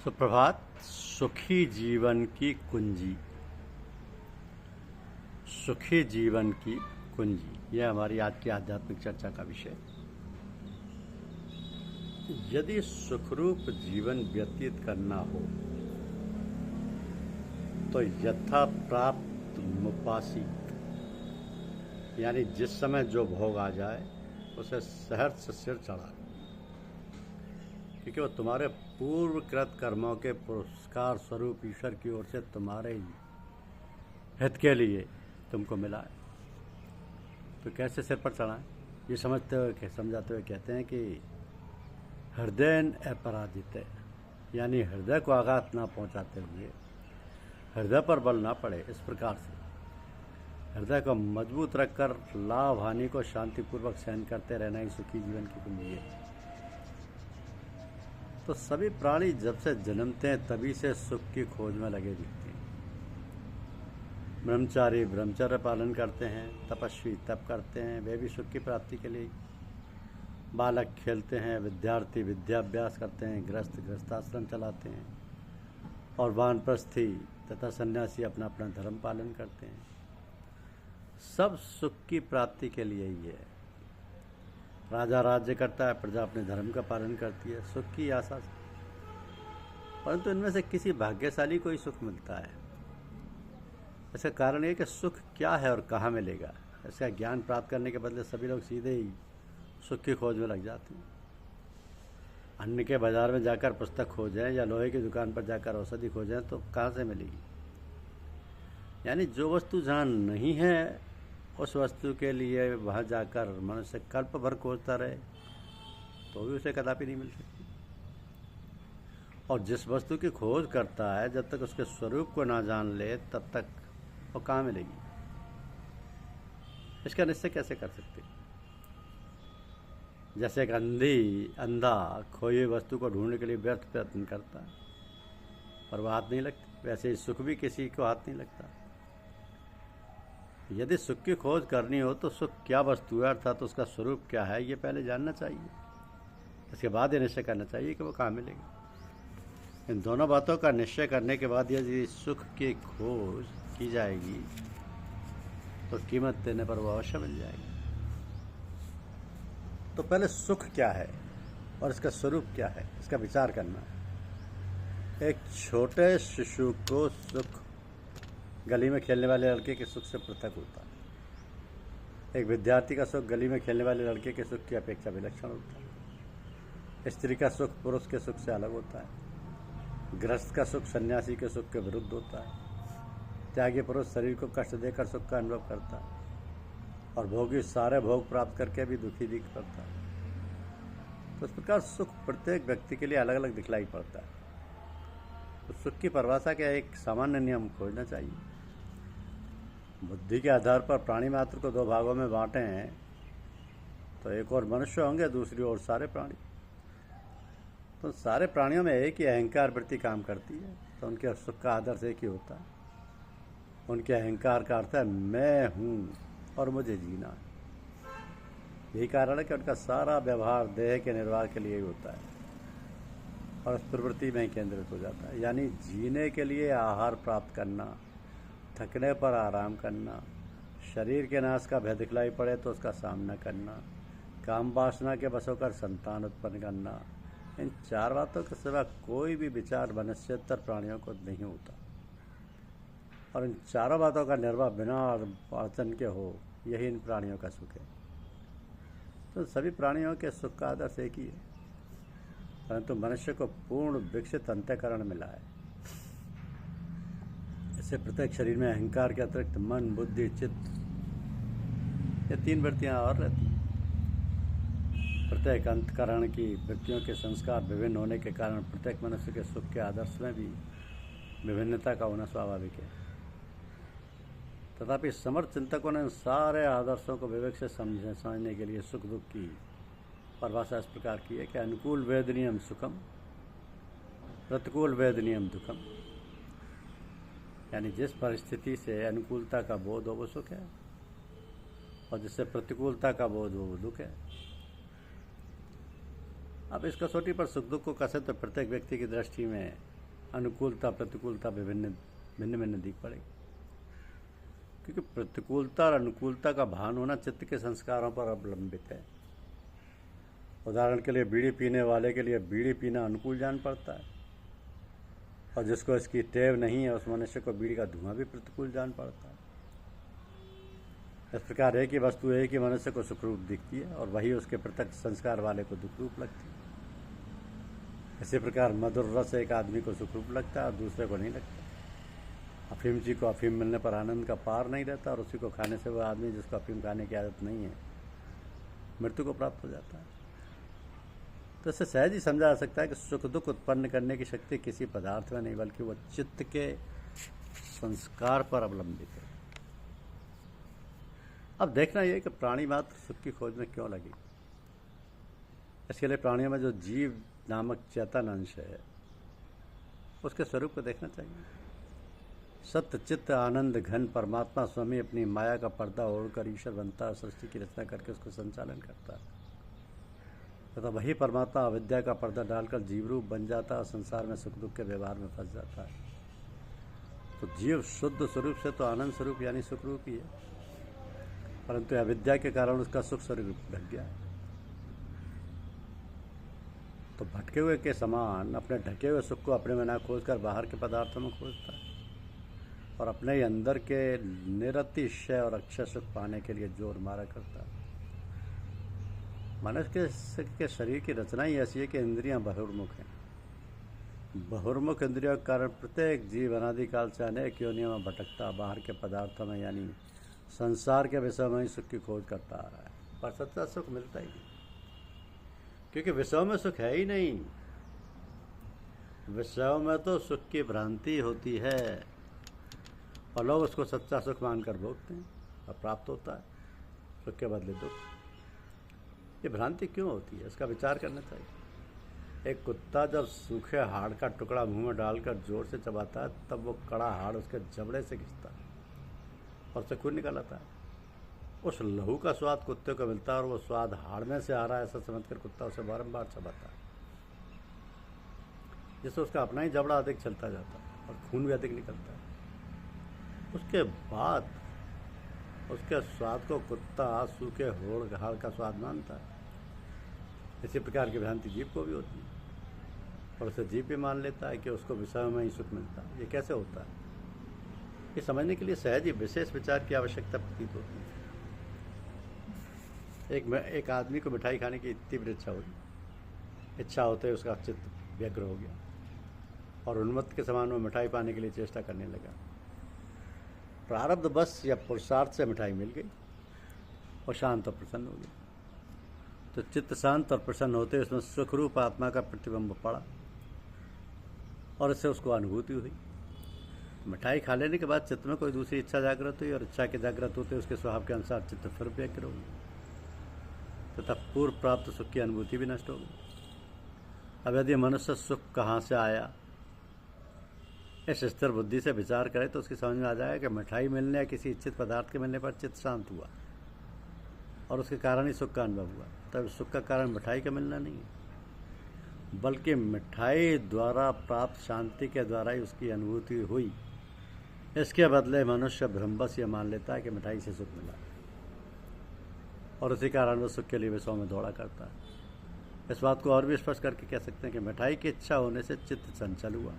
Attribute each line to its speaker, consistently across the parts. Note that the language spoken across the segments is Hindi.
Speaker 1: सुप्रभात। सुखी जीवन की कुंजी। सुखी जीवन की कुंजी, यह हमारी आज की आध्यात्मिक चर्चा का विषय। यदि सुखरूप जीवन व्यतीत करना हो तो यथा प्राप्त मुपासित, यानी जिस समय जो भोग आ जाए उसे सहर्ष सिर चढ़ा, क्योंकि वो तुम्हारे पूर्वकृत कर्मों के पुरस्कार स्वरूप ईश्वर की ओर से तुम्हारे ही हित के लिए तुमको मिला है। तो कैसे सिर पर चढ़ाएं, ये समझाते हुए कहते हैं कि हृदय अपराजित, यानी हृदय को आघात ना पहुंचाते हुए, हृदय पर बल ना पड़े, इस प्रकार से हृदय को मजबूत रखकर लाभ हानि को शांतिपूर्वक सहन करते रहना ही सुखी जीवन की कुंजी है। तो सभी प्राणी जब से जन्मते हैं तभी से सुख की खोज में लगे दिखते हैं। ब्रह्मचारी ब्रह्मचर्य पालन करते हैं, तपस्वी तप करते हैं, वे भी सुख की प्राप्ति के लिए। बालक खेलते हैं, विद्यार्थी विद्याभ्यास करते हैं, गृहस्थ गृहस्थाश्रम चलाते हैं, और वानप्रस्थी तथा सन्यासी अपना अपना धर्म पालन करते हैं। सब सुख की प्राप्ति के लिए ही है। राजा राज्य करता है, प्रजा अपने धर्म का पालन करती है, सुख की आशा से। परंतु इनमें से किसी भाग्यशाली को ही सुख मिलता है। इसका कारण ये कि सुख क्या है और कहाँ मिलेगा, इसका ज्ञान प्राप्त करने के बदले सभी लोग सीधे ही सुख की खोज में लग जाते हैं। अन्न के बाजार में जाकर पुस्तक खोजें या लोहे की दुकान पर जाकर औषधि खोजें तो कहाँ से मिलेगी। यानी जो वस्तु जहाँ नहीं है उस वस्तु के लिए वहाँ जाकर मनुष्य कल्प भर खोजता रहे तो भी उसे कदापि नहीं मिल सकती। और जिस वस्तु की खोज करता है, जब तक उसके स्वरूप को ना जान ले तब तक वो कहाँ मिलेगी। इसका निश्चय कैसे कर सकते। जैसे एक अंधा खोई हुई वस्तु को ढूंढने के लिए व्यर्थ प्रयत्न करता है पर वह हाथ नहीं लगती, वैसे ही सुख भी किसी को हाथ नहीं लगता। यदि सुख की खोज करनी हो तो सुख क्या वस्तु है, अर्थात उसका स्वरूप क्या है, ये पहले जानना चाहिए। इसके बाद ये निश्चय करना चाहिए कि वो कहाँ मिलेगा। इन दोनों बातों का निश्चय करने के बाद यदि सुख की खोज की जाएगी तो कीमत देने पर वो अवश्य मिल जाएगी। तो पहले सुख क्या है और इसका स्वरूप क्या है, इसका विचार करना है। एक छोटे शिशु को सुख गली में खेलने वाले लड़के के सुख से पृथक होता है। एक विद्यार्थी का सुख गली में खेलने वाले लड़के के सुख की अपेक्षा विलक्षण होता है। स्त्री का सुख पुरुष के सुख से अलग होता है। गृहस्थ का सुख सन्यासी के सुख के विरुद्ध होता है। त्यागी पुरुष शरीर को कष्ट देकर सुख का अनुभव करता है और भोगी सारे भोग प्राप्त करके भी दुखी दिख पड़ता है। तो इस प्रकार सुख प्रत्येक व्यक्ति के लिए अलग अलग दिखलाई पड़ता है। तो सुख की परिभाषा का एक सामान्य नियम खोजना चाहिए। बुद्धि के आधार पर प्राणी मात्र को दो भागों में बांटे हैं तो एक और मनुष्य होंगे, दूसरी ओर सारे प्राणी। तो सारे प्राणियों में एक ही अहंकार वृत्ति काम करती है, तो उनके सुख का आदर्श एक ही होता है। उनके अहंकार का अर्थ है मैं हूँ और मुझे जीना है। यही कारण है कि उनका सारा व्यवहार देह के निर्वाह के लिए ही होता है और उस प्रवृत्ति में ही केंद्रित हो जाता है। यानी जीने के लिए आहार प्राप्त करना, थकने पर आराम करना, शरीर के नाश का भय दिखलाई पड़े तो उसका सामना करना, काम वासना के बस होकर संतान उत्पन्न करना, इन चार बातों के सिवा कोई भी विचार मनुष्यतर प्राणियों को नहीं होता। और इन चारों बातों का निर्वाह बिना अड़चन के हो, यही इन प्राणियों का सुख है। तो सभी प्राणियों के सुख का आदर्श एक ही है, परंतु मनुष्य को पूर्ण विकसित अंतःकरण मिला है। इससे प्रत्येक शरीर में अहंकार के अतिरिक्त मन, बुद्धि, चित्त, ये तीन वृत्तियां और रहती हैं। प्रत्येक अंतःकरण की वृत्तियों के संस्कार विभिन्न होने के कारण प्रत्येक मनुष्य के सुख के आदर्श में भी विभिन्नता का होना स्वाभाविक है। तथापि समर्थ चिंतकों ने सारे आदर्शों को विवेक से समझने के लिए सुख दुख की परिभाषा इस प्रकार की है कि अनुकूल वेद नियम सुखम, प्रतिकूल वेद नियम दुखम। यानी जिस परिस्थिति से अनुकूलता का बोध हो वो सुख है और जिससे प्रतिकूलता का बोध हो वो दुख है। अब इस कसौटी पर सुख दुख को कसे तो प्रत्येक व्यक्ति की दृष्टि में अनुकूलता प्रतिकूलता भिन्न भिन्न दिख पड़ेगी, क्योंकि प्रतिकूलता और अनुकूलता का भान होना चित्त के संस्कारों पर अवलंबित है। उदाहरण के लिए बीड़ी पीने वाले के लिए बीड़ी पीना अनुकूल जान पड़ता है, और जिसको इसकी टेव नहीं है उस मनुष्य को बीड़ी का धुआं भी प्रतिकूल जान पड़ता है। इस प्रकार एक ही वस्तु एक ही मनुष्य को सुखरूप दिखती है और वही उसके पृथक संस्कार वाले को दुखरूप लगती है। इसी प्रकार मधुर रस एक आदमी को सुखरूप लगता है और दूसरे को नहीं लगता। अफीमची को अफीम मिलने पर आनंद का पार नहीं रहता, और उसी को खाने से वह आदमी जिसको अफीम खाने की आदत नहीं है मृत्यु को प्राप्त हो जाता है। तो इससे सहज ही समझा जा सकता है कि सुख दुख उत्पन्न करने की शक्ति किसी पदार्थ में नहीं बल्कि वह चित्त के संस्कार पर अवलंबित है। अब देखना यह कि प्राणी मात्र सुख की खोज में क्यों लगी। इसके लिए प्राणियों में जो जीव नामक चेतन अंश है उसके स्वरूप को देखना चाहिए। सत्य चित्त आनंद घन परमात्मा स्वामी अपनी माया का पर्दा ओढ़कर ईश्वर बनता है, सृष्टि की रचना करके उसको संचालन करता है, तथा वही परमात्मा अविद्या का पर्दा डालकर जीवरूप बन जाता है और संसार में सुख दुख के व्यवहार में फंस जाता है। तो जीव शुद्ध स्वरूप से तो आनंद स्वरूप यानी सुख रूप ही है, परंतु अविद्या के कारण उसका सुख स्वरूप ढक गया है। तो भटके हुए के समान अपने ढके हुए सुख को अपने में ना खोजकर बाहर के पदार्थों में खोजता है और अपने ही अंदर के निरतिशय और अक्षय सुख पाने के लिए जोर मारा करता है। मनुष्य के शरीर की रचना ही ऐसी है कि इंद्रियां बहिर्मुख हैं। बहिर्मुख इंद्रियों के कारण प्रत्येक जीव अनादिकाल से अनेक योनियों में भटकता बाहर के पदार्थों में यानी संसार के विषय में ही सुख की खोज करता आ रहा है, पर सच्चा सुख मिलता ही नहीं, क्योंकि विषयों में सुख है ही नहीं। विषयों में तो सुख की भ्रांति होती है और लोग उसको सच्चा सुख मानकर भोगते हैं और प्राप्त होता है सुख के बदले दुख। ये भ्रांति क्यों होती है, इसका विचार करना चाहिए। एक कुत्ता जब सूखे हाड़ का टुकड़ा मुंह में डालकर जोर से चबाता है तब वो कड़ा हाड़ उसके जबड़े से खिंचता है और उसे खून निकल आता है। उस लहू का स्वाद कुत्ते को मिलता है और वो स्वाद हाड़ में से आ रहा है ऐसा समझकर कुत्ता उसे बारंबार चबाता है, जिससे उसका अपना ही जबड़ा अधिक चलता जाता है और खून भी अधिक निकलता है। उसके बाद उसके स्वाद को कुत्ता सूखे हाड़ का स्वाद मानता है। इसी प्रकार की भ्रांति जीव को भी होती है और उसे जीव भी मान लेता है कि उसको विषय में ही सुख मिलता है। ये कैसे होता है, ये समझने के लिए सहज ही विशेष विचार की आवश्यकता प्रतीत होती है। एक आदमी को मिठाई खाने की तीव्र इच्छा होते ही उसका चित्त व्यग्र हो गया और उन्मत्त के समान वो मिठाई पाने के लिए चेष्टा करने लगा। प्रारब्ध बस या पुरुषार्थ से मिठाई मिल गई और शांत और प्रसन्न हो गया। तो चित्त शांत और प्रसन्न होते उसमें सुखरूप आत्मा का प्रतिबिंब पड़ा और इससे उसको अनुभूति हुई। मिठाई खा लेने के बाद चित्त में कोई दूसरी इच्छा जागृत हुई और इच्छा के जागृत होते उसके स्वभाव के अनुसार चित्त फिर व्यग्र हो गया तथा पूर्व प्राप्त सुख की अनुभूति भी नष्ट हो गई। अब यदि मनुष्य सुख कहाँ से आया, इस स्थिर बुद्धि से विचार करे तो उसकी समझ में आ जाएगा कि मिठाई मिलने या किसी इच्छित पदार्थ के मिलने पर चित्त शांत हुआ और उसके कारण ही सुख का अनुभव हुआ। तब सुख का कारण मिठाई का मिलना नहीं है, बल्कि मिठाई द्वारा प्राप्त शांति के द्वारा ही उसकी अनुभूति हुई। इसके बदले मनुष्य भ्रमवश यह मान लेता है कि मिठाई से सुख मिला और उसी कारण वो सुख के लिए विषयों में दौड़ा करता है। इस बात को और भी स्पष्ट करके कह सकते हैं कि मिठाई की इच्छा होने से चित्त चंचल हुआ,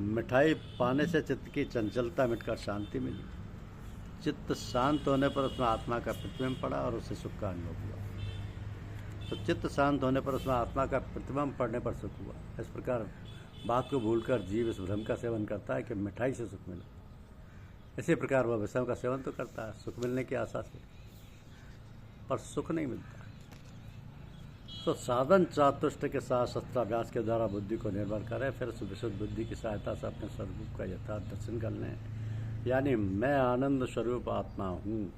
Speaker 1: मिठाई पाने से चित्त की चंचलता मिटकर शांति मिली, चित्त शांत होने पर उसमें आत्मा का प्रतिबिंब पड़ा और उससे सुख का अनुभव हुआ। तो चित्त शांत होने पर उसमें आत्मा का प्रतिबिंब पड़ने पर सुख हुआ। इस प्रकार बात को भूलकर जीव इस भ्रम का सेवन करता है कि मिठाई से सुख मिला। इसी प्रकार वह विषयों का सेवन तो करता है सुख मिलने की आशा से, पर सुख नहीं मिलता। तो साधन चातुष्ट के साथ शस्त्राभ्यास के द्वारा बुद्धि को निर्भर करें, फिर विशुद्ध बुद्धि की सहायता से अपने स्वरूप का यथार्थ दर्शन कर लें, यानी मैं आनंद स्वरूप आत्मा हूँ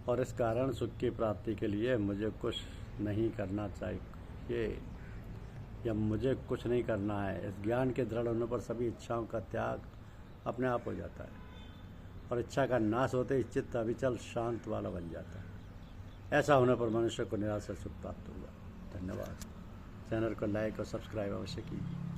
Speaker 1: और इस कारण सुख की प्राप्ति के लिए मुझे कुछ नहीं करना चाहिए या मुझे कुछ नहीं करना है। इस ज्ञान के दृढ़ होने पर सभी इच्छाओं का त्याग अपने आप हो जाता है और इच्छा का नाश होते ही चित्त अविचल शांत वाला बन जाता है। ऐसा होने पर मनुष्य को निराश सुख प्राप्त होगा। धन्यवाद। चैनल को लाइक और सब्सक्राइब अवश्य कीजिए।